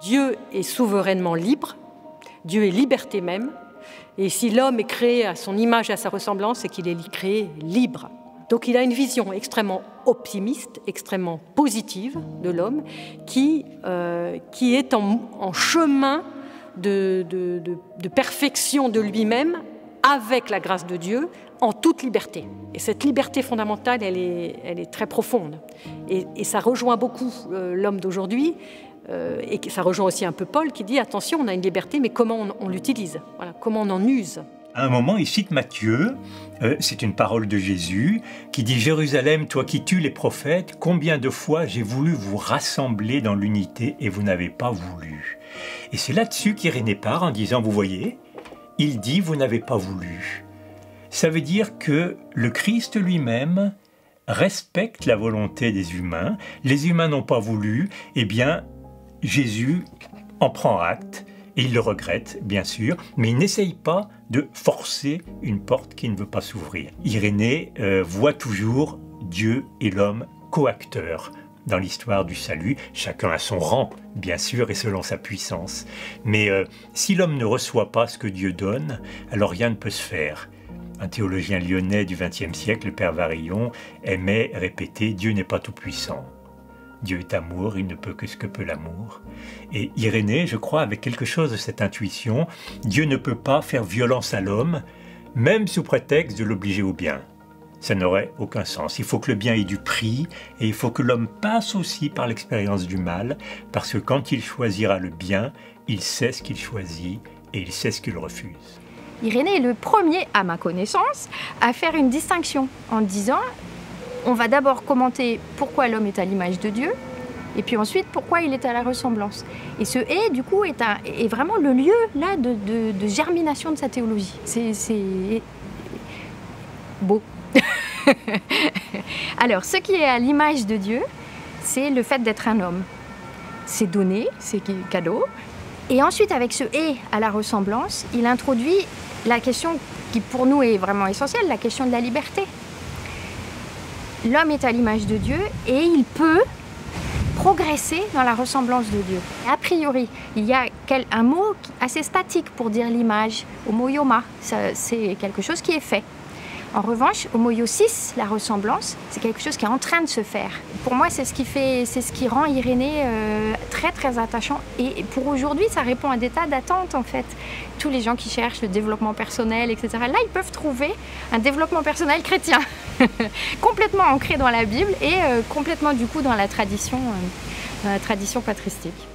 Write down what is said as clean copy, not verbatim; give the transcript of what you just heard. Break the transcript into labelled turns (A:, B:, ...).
A: Dieu est souverainement libre, Dieu est liberté même, et si l'homme est créé à son image et à sa ressemblance, c'est qu'il est créé libre. Donc il a une vision extrêmement optimiste, extrêmement positive de l'homme, qui est en chemin de perfection de lui-même, avec la grâce de Dieu, en toute liberté. Et cette liberté fondamentale, elle est très profonde. Et ça rejoint beaucoup l'homme d'aujourd'hui, et ça rejoint aussi un peu Paul qui dit « Attention, on a une liberté, mais comment on l'utilise, voilà, comment on en use ?»
B: À un moment, il cite Matthieu, c'est une parole de Jésus, qui dit « Jérusalem, toi qui tues les prophètes, combien de fois j'ai voulu vous rassembler dans l'unité et vous n'avez pas voulu. » Et c'est là-dessus qu'Irénée part en disant « Vous voyez, il dit « Vous n'avez pas voulu ». Ça veut dire que le Christ lui-même respecte la volonté des humains. Les humains n'ont pas voulu, eh bien, Jésus en prend acte. Et il le regrette, bien sûr, mais il n'essaye pas de forcer une porte qui ne veut pas s'ouvrir. Irénée voit toujours Dieu et l'homme coacteurs dans l'histoire du salut, chacun à son rang, bien sûr, et selon sa puissance. Mais si l'homme ne reçoit pas ce que Dieu donne, alors rien ne peut se faire. Un théologien lyonnais du XXe siècle, le père Varillon, aimait répéter « Dieu n'est pas tout-puissant ». Dieu est amour, il ne peut que ce que peut l'amour. Et Irénée, je crois, avec quelque chose de cette intuition, Dieu ne peut pas faire violence à l'homme, même sous prétexte de l'obliger au bien. Ça n'aurait aucun sens. Il faut que le bien ait du prix, et il faut que l'homme passe aussi par l'expérience du mal, parce que quand il choisira le bien, il sait ce qu'il choisit, et il sait ce qu'il refuse.
C: Irénée est le premier, à ma connaissance, à faire une distinction en disant on va d'abord commenter pourquoi l'homme est à l'image de Dieu, et puis ensuite pourquoi il est à la ressemblance. Et ce « et », du coup, est vraiment le lieu là, de germination de sa théologie. C'est beau. Alors, ce qui est à l'image de Dieu, c'est le fait d'être un homme. C'est donné, c'est cadeau. Et ensuite, avec ce « et » à la ressemblance, il introduit la question qui, pour nous, est vraiment essentielle, la question de la liberté. L'homme est à l'image de Dieu et il peut progresser dans la ressemblance de Dieu. A priori, il y a un mot assez statique pour dire l'image, homoioma, c'est quelque chose qui est fait. En revanche, homoiosis, la ressemblance, c'est quelque chose qui est en train de se faire. Pour moi, c'est ce qui rend Irénée très très attachant. Et pour aujourd'hui, ça répond à des tas d'attentes en fait. Tous les gens qui cherchent le développement personnel, etc. Là, ils peuvent trouver un développement personnel chrétien, complètement ancré dans la Bible et complètement du coup dans la tradition patristique.